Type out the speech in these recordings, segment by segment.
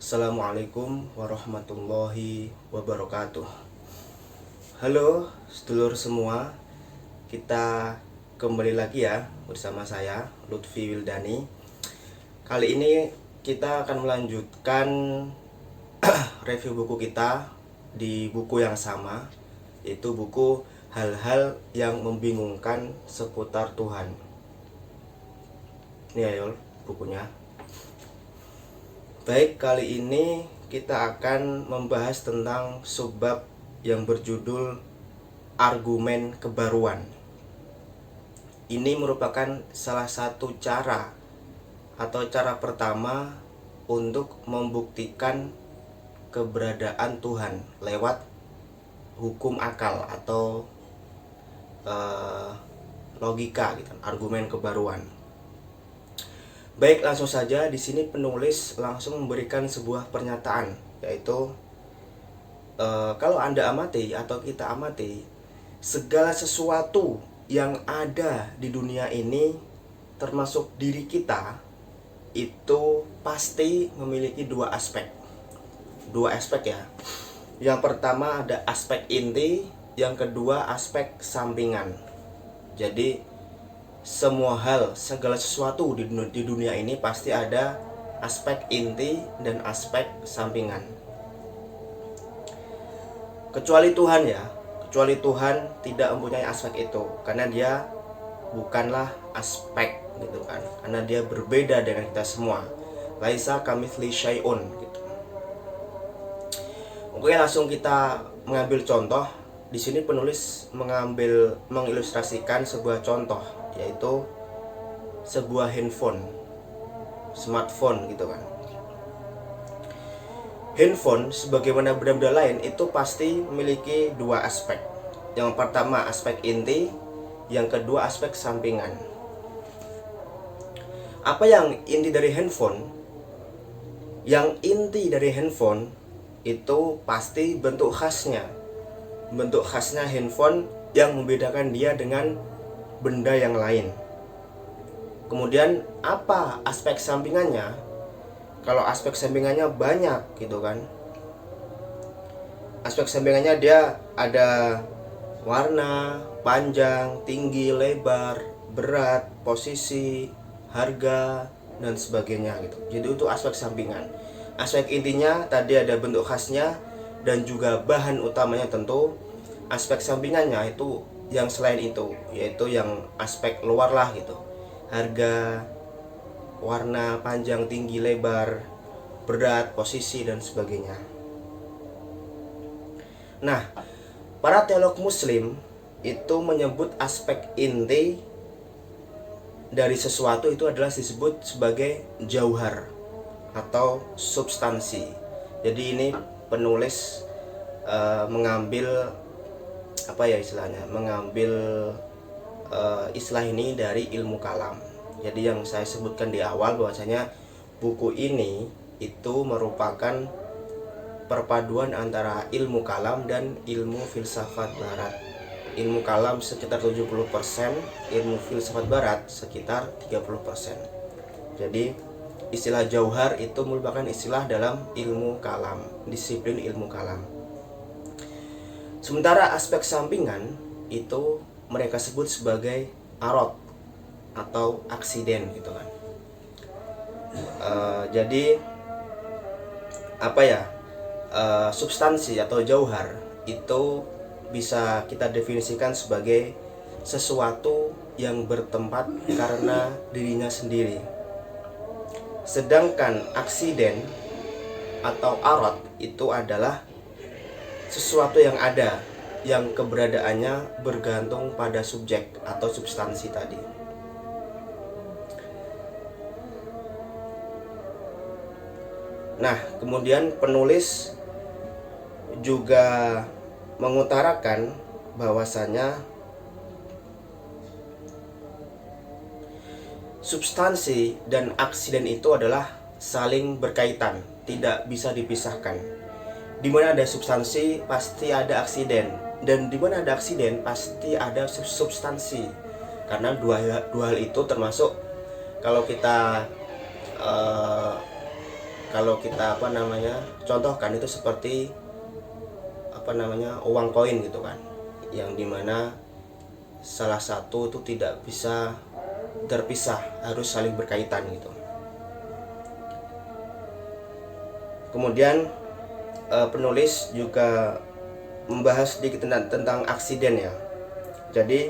Assalamualaikum warahmatullahi wabarakatuh. Halo sedulur semua, kita kembali lagi ya bersama saya Lutfi Wildani. Kali ini kita akan melanjutkan review buku kita di buku yang sama, yaitu buku Hal-hal yang Membingungkan Seputar Tuhan. Ini ya bukunya. Baik, kali ini kita akan membahas tentang subbab yang berjudul argumen kebaruan. Ini merupakan salah satu cara atau cara pertama untuk membuktikan keberadaan Tuhan lewat hukum akal atau logika gitu, argumen kebaruan. Baik, langsung saja di sini penulis langsung memberikan sebuah pernyataan, yaitu kalau Anda amati atau kita amati, segala sesuatu yang ada di dunia ini termasuk diri kita itu pasti memiliki dua aspek. Dua aspek ya. Yang pertama ada aspek inti, yang kedua aspek sampingan. Jadi semua hal, segala sesuatu di dunia ini pasti ada aspek inti dan aspek sampingan. Kecuali Tuhan ya, kecuali Tuhan tidak mempunyai aspek itu, karena dia bukanlah aspek gitu kan, karena dia berbeda dengan kita semua. Laisa kamitsli syai'un gitu. Oke, langsung kita mengambil contoh. Di sini penulis mengilustrasikan sebuah contoh, yaitu sebuah handphone, smartphone gitu kan. Handphone sebagaimana benda-benda lain itu pasti memiliki dua aspek. Yang pertama aspek inti, yang kedua aspek sampingan. Apa yang inti dari handphone? Yang inti dari handphone itu pasti bentuk khasnya. Bentuk khasnya handphone yang membedakan dia dengan benda yang lain. Kemudian apa aspek sampingannya? Kalau aspek sampingannya banyak gitu kan. Aspek sampingannya dia ada warna, panjang, tinggi, lebar, berat, posisi, harga, dan sebagainya gitu. Jadi itu aspek sampingan. Aspek intinya tadi ada bentuk khasnya dan juga bahan utamanya tentu. Aspek sampingannya itu yang selain itu, yaitu yang aspek luar lah gitu. Harga, warna, panjang, tinggi, lebar, berat, posisi, dan sebagainya. Nah, para teolog muslim itu menyebut aspek inti dari sesuatu itu adalah disebut sebagai jauhar atau substansi. Jadi ini penulis mengambil istilah ini dari ilmu kalam. Jadi yang saya sebutkan di awal bahwasanya buku ini itu merupakan perpaduan antara ilmu kalam dan ilmu filsafat barat. Ilmu kalam sekitar 70%, ilmu filsafat barat sekitar 30%. Jadi istilah jauhar itu merupakan istilah dalam ilmu kalam, disiplin ilmu kalam. Sementara aspek sampingan itu mereka sebut sebagai arad atau aksiden gitu kan. Jadi substansi atau jauhar itu bisa kita definisikan sebagai sesuatu yang bertempat karena dirinya sendiri. Sedangkan aksiden atau arad itu adalah sesuatu yang ada, yang keberadaannya bergantung pada subjek atau substansi tadi. Nah, kemudian penulis juga mengutarakan bahwasanya substansi dan aksiden itu adalah saling berkaitan, tidak bisa dipisahkan. Di mana ada substansi pasti ada aksiden, dan di mana ada aksiden pasti ada substansi. Karena dua hal itu termasuk kalau kita kalau kita contohkan itu seperti uang koin gitu kan, yang dimana salah satu itu tidak bisa terpisah, harus saling berkaitan gitu. Kemudian penulis juga membahas sedikit tentang aksiden ya. Jadi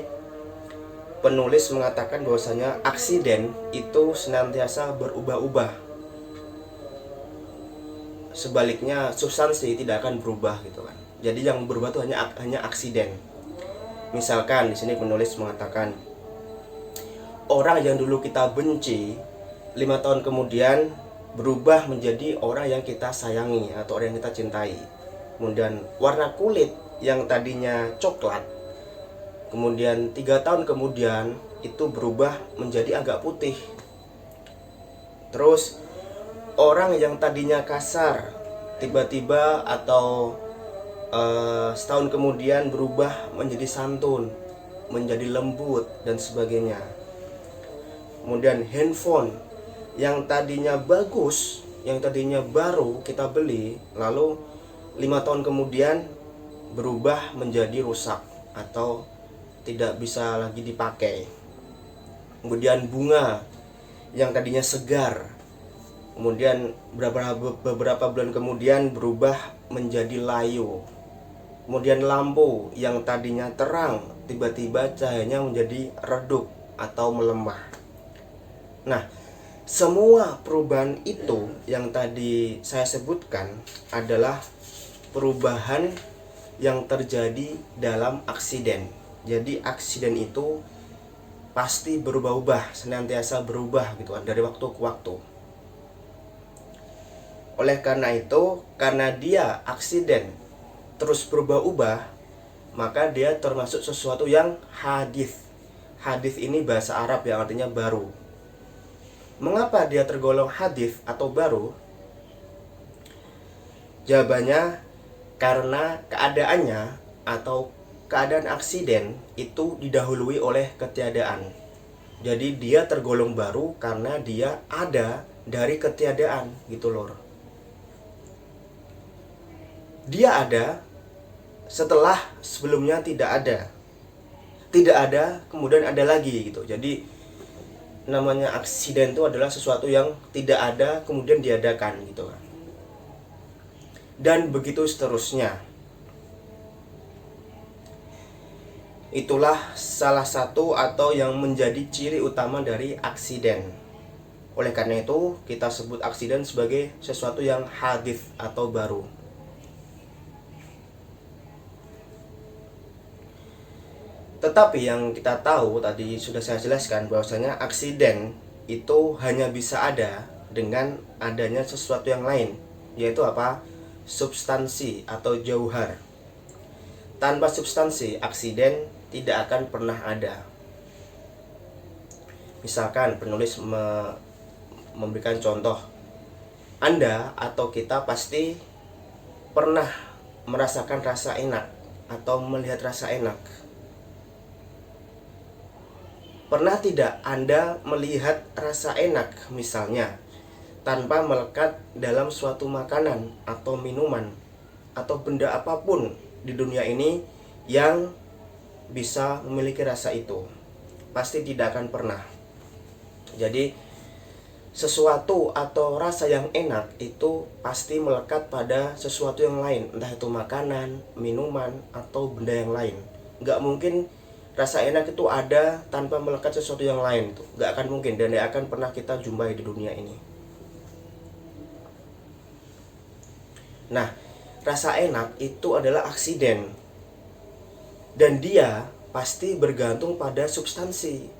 penulis mengatakan bahwasanya aksiden itu senantiasa berubah-ubah. Sebaliknya substansi tidak akan berubah gitu kan. Jadi yang berubah itu hanya aksiden. Misalkan di sini penulis mengatakan orang yang dulu kita benci 5 tahun kemudian berubah menjadi orang yang kita sayangi atau orang yang kita cintai. Kemudian warna kulit yang tadinya coklat, kemudian 3 tahun kemudian itu berubah menjadi agak putih. Terus orang yang tadinya kasar tiba-tiba atau setahun kemudian berubah menjadi santun, menjadi lembut dan sebagainya. Kemudian handphone yang tadinya bagus, yang tadinya baru kita beli, lalu 5 tahun kemudian berubah menjadi rusak atau tidak bisa lagi dipakai. Kemudian bunga yang tadinya segar, kemudian beberapa bulan kemudian berubah menjadi layu. Kemudian lampu yang tadinya terang tiba-tiba cahayanya menjadi redup atau melemah. Nah, semua perubahan itu yang tadi saya sebutkan adalah perubahan yang terjadi dalam aksiden. Jadi aksiden itu pasti berubah-ubah, senantiasa berubah gitu kan dari waktu ke waktu. Oleh karena itu, karena dia aksiden terus berubah-ubah, maka dia termasuk sesuatu yang hadits. Hadits ini bahasa Arab yang artinya baru. Mengapa dia tergolong hadits atau baru? Jawabannya karena keadaannya atau keadaan aksiden itu didahului oleh ketiadaan. Jadi dia tergolong baru karena dia ada dari ketiadaan gitu loh. Dia ada setelah sebelumnya tidak ada. Tidak ada, kemudian ada lagi gitu. Jadi namanya aksiden itu adalah sesuatu yang tidak ada kemudian diadakan gitu kan. Dan begitu seterusnya. Itulah salah satu atau yang menjadi ciri utama dari aksiden. Oleh karena itu, kita sebut aksiden sebagai sesuatu yang hadits atau baru. Tetapi yang kita tahu tadi sudah saya jelaskan bahwasanya aksiden itu hanya bisa ada dengan adanya sesuatu yang lain, yaitu apa? Substansi atau jauhar. Tanpa substansi, aksiden tidak akan pernah ada. Misalkan penulis memberikan contoh, Anda atau kita pasti pernah merasakan rasa enak atau melihat rasa enak. Pernah tidak Anda melihat rasa enak misalnya tanpa melekat dalam suatu makanan atau minuman atau benda apapun di dunia ini yang bisa memiliki rasa itu? Pasti tidak akan pernah. Jadi sesuatu atau rasa yang enak itu pasti melekat pada sesuatu yang lain, entah itu makanan, minuman, atau benda yang lain. Nggak mungkin rasa enak itu ada tanpa melekat sesuatu yang lain, itu nggak akan mungkin dan tidak akan pernah kita jumpai di dunia ini. Nah, rasa enak itu adalah aksiden dan dia pasti bergantung pada substansi.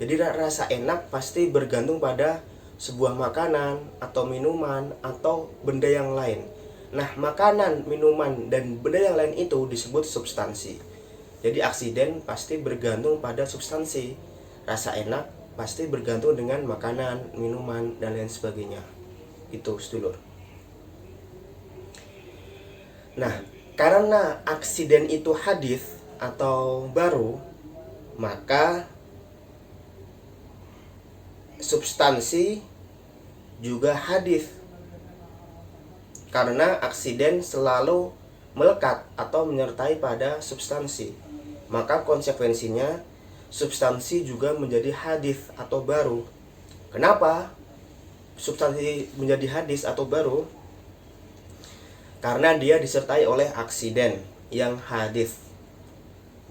Jadi rasa enak pasti bergantung pada sebuah makanan atau minuman atau benda yang lain. Nah, makanan, minuman, dan benda yang lain itu disebut substansi. Jadi aksiden pasti bergantung pada substansi. Rasa enak pasti bergantung dengan makanan, minuman, dan lain sebagainya. Itu sedulur. Nah, karena aksiden itu hadits atau baru, maka substansi juga hadits karena aksiden selalu melekat atau menyertai pada substansi. Maka konsekuensinya substansi juga menjadi hadis atau baru. Kenapa substansi menjadi hadis atau baru? Karena dia disertai oleh aksiden yang hadis.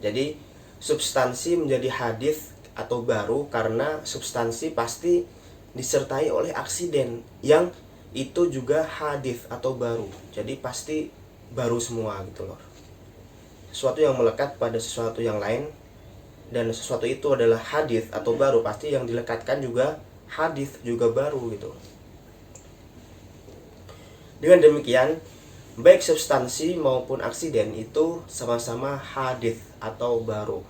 Jadi substansi menjadi hadis atau baru karena substansi pasti disertai oleh aksiden yang itu juga hadis atau baru. Jadi pasti baru semua gitu loh. Sesuatu yang melekat pada sesuatu yang lain, dan sesuatu itu adalah hadis atau baru, pasti yang dilekatkan juga hadis juga baru gitu. Dengan demikian, baik substansi maupun aksiden itu sama-sama hadis atau baru.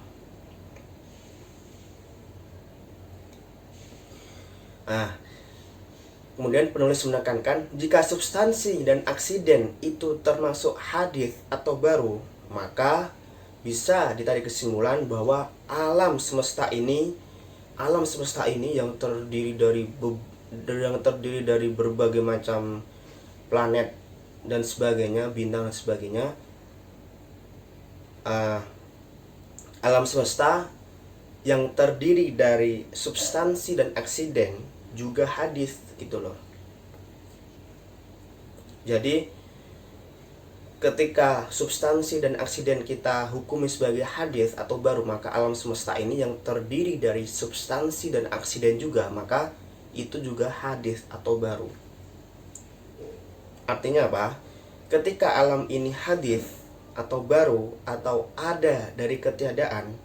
Nah, kemudian penulis menekankan jika substansi dan aksiden itu termasuk hadis atau baru, maka bisa ditarik kesimpulan bahwa alam semesta ini yang terdiri dari berbagai macam planet dan sebagainya, bintang dan sebagainya, alam semesta yang terdiri dari substansi dan aksiden juga hadis gitu loh. Jadi ketika substansi dan aksiden kita hukumi sebagai hadis atau baru, maka alam semesta ini yang terdiri dari substansi dan aksiden juga, maka itu juga hadis atau baru. Artinya apa? Ketika alam ini hadis atau baru atau ada dari ketiadaan,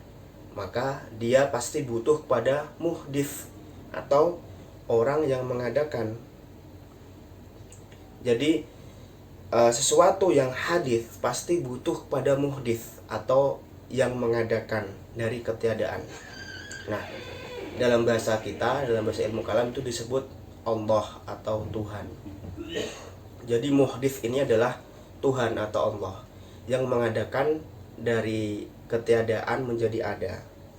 maka dia pasti butuh pada muhdits atau orang yang mengadakan. Jadi sesuatu yang hadis pasti butuh pada muhdits atau yang mengadakan dari ketiadaan. Nah, dalam bahasa kita, dalam bahasa ilmu kalam itu disebut Allah atau Tuhan. Jadi muhdits ini adalah Tuhan atau Allah yang mengadakan dari ketiadaan menjadi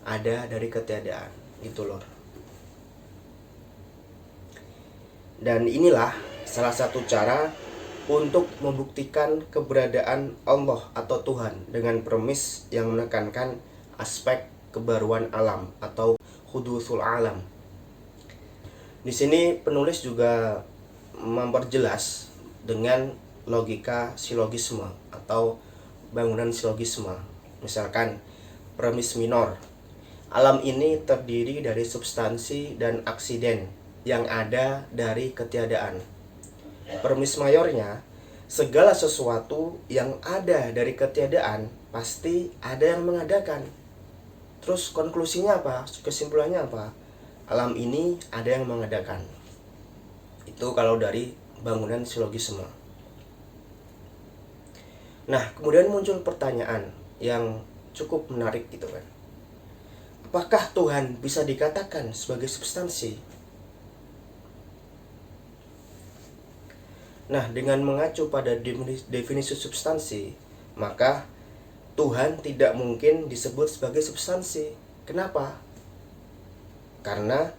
ada dari ketiadaan gitu loh. Dan inilah salah satu cara untuk membuktikan keberadaan Allah atau Tuhan dengan premis yang menekankan aspek kebaruan alam atau hudusul alam. Di sini penulis juga memperjelas dengan logika silogisme atau bangunan silogisme. Misalkan premis minor, alam ini terdiri dari substansi dan aksiden yang ada dari ketiadaan. Premis mayornya, segala sesuatu yang ada dari ketiadaan pasti ada yang mengadakan. Terus konklusinya apa? Kesimpulannya apa? Alam ini ada yang mengadakan. Itu kalau dari bangunan silogisme. Nah, kemudian muncul pertanyaan yang cukup menarik gitu kan. Apakah Tuhan bisa dikatakan sebagai substansi? Nah, dengan mengacu pada definisi substansi, maka Tuhan tidak mungkin disebut sebagai substansi. Kenapa? Karena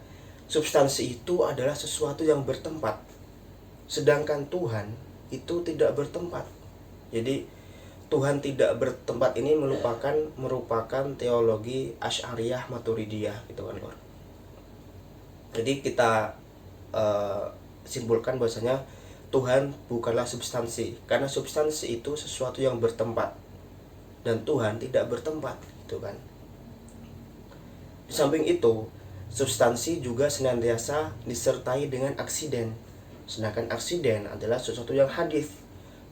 substansi itu adalah sesuatu yang bertempat, sedangkan Tuhan itu tidak bertempat. Jadi Tuhan tidak bertempat ini merupakan teologi Asy'ariyah Maturidiyah gitu kan, Lor. Jadi kita simpulkan bahwasanya Tuhan bukanlah substansi, karena substansi itu sesuatu yang bertempat dan Tuhan tidak bertempat gitu kan. Di samping itu, substansi juga senantiasa disertai dengan aksiden. Sedangkan aksiden adalah sesuatu yang hadis.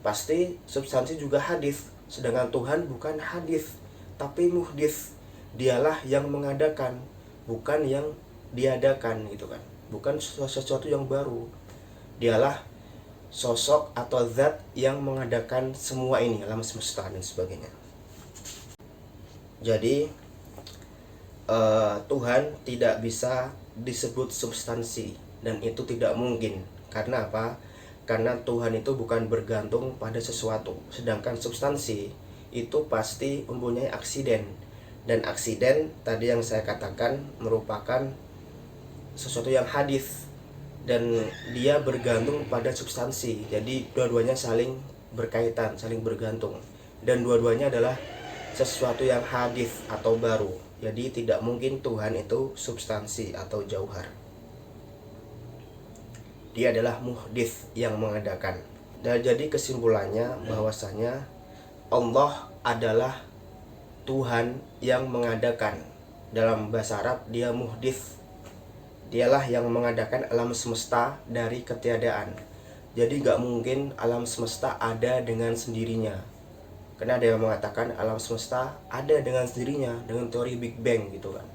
Pasti substansi juga hadis, sedangkan Tuhan bukan hadis, tapi muhdits. Dialah yang mengadakan, bukan yang diadakan gitu kan. Bukan sesuatu yang baru. Dialah sosok atau zat yang mengadakan semua ini, alam semesta dan sebagainya. Jadi Tuhan tidak bisa disebut substansi, dan itu tidak mungkin. Karena apa? Karena Tuhan itu bukan bergantung pada sesuatu, sedangkan substansi itu pasti mempunyai aksiden, dan aksiden tadi yang saya katakan merupakan sesuatu yang hadis. dan dia bergantung pada substansi. Jadi dua-duanya saling berkaitan, saling bergantung, dan dua-duanya adalah sesuatu yang hadis atau baru. Jadi tidak mungkin Tuhan itu substansi atau jauhar. Dia adalah muhdits yang mengadakan. Dan jadi kesimpulannya bahwasanya Allah adalah Tuhan yang mengadakan. Dalam bahasa Arab dia muhdits. Dialah yang mengadakan alam semesta dari ketiadaan. Jadi gak mungkin alam semesta ada dengan sendirinya. Karena ada yang mengatakan alam semesta ada dengan sendirinya, dengan teori Big Bang gitu kan.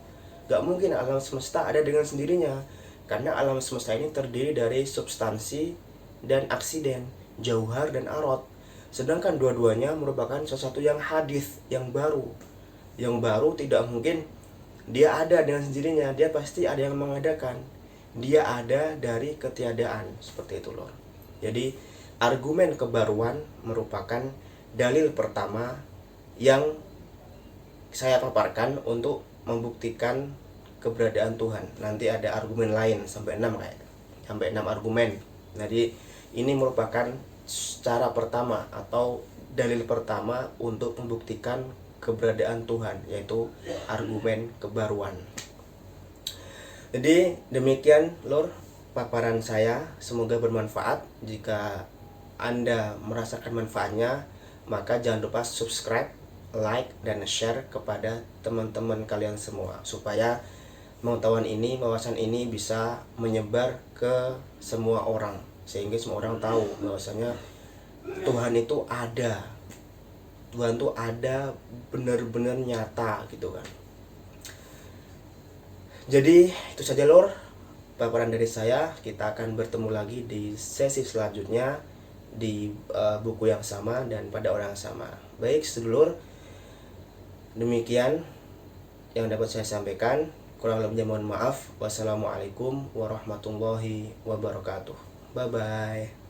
Gak mungkin alam semesta ada dengan sendirinya, karena alam semesta ini terdiri dari substansi dan aksiden, jauhar dan arot. Sedangkan dua-duanya merupakan sesuatu yang hadis, yang baru. Yang baru tidak mungkin dia ada dengan sendirinya, dia pasti ada yang mengadakan. Dia ada dari ketiadaan, seperti itu loh. Jadi argumen kebaruan merupakan dalil pertama yang saya paparkan untuk membuktikan keberadaan Tuhan. Nanti ada argumen lain sampai 6 argumen. Jadi ini merupakan cara pertama atau dalil pertama untuk membuktikan keberadaan Tuhan, yaitu argumen kebaruan. Jadi demikian lor paparan saya, semoga bermanfaat. Jika Anda merasakan manfaatnya, maka jangan lupa subscribe, like, dan share kepada teman-teman kalian semua, supaya pengetahuan ini, wawasan ini bisa menyebar ke semua orang, sehingga semua orang tahu bahwasanya Tuhan itu ada. Tuhan itu ada, benar-benar nyata gitu kan. Jadi itu saja lor paparan dari saya. Kita akan bertemu lagi di sesi selanjutnya di buku yang sama dan pada orang yang sama. Baik sedulur, demikian yang dapat saya sampaikan. Kurang lebihnya mohon maaf. Wassalamualaikum warahmatullahi wabarakatuh. Bye bye.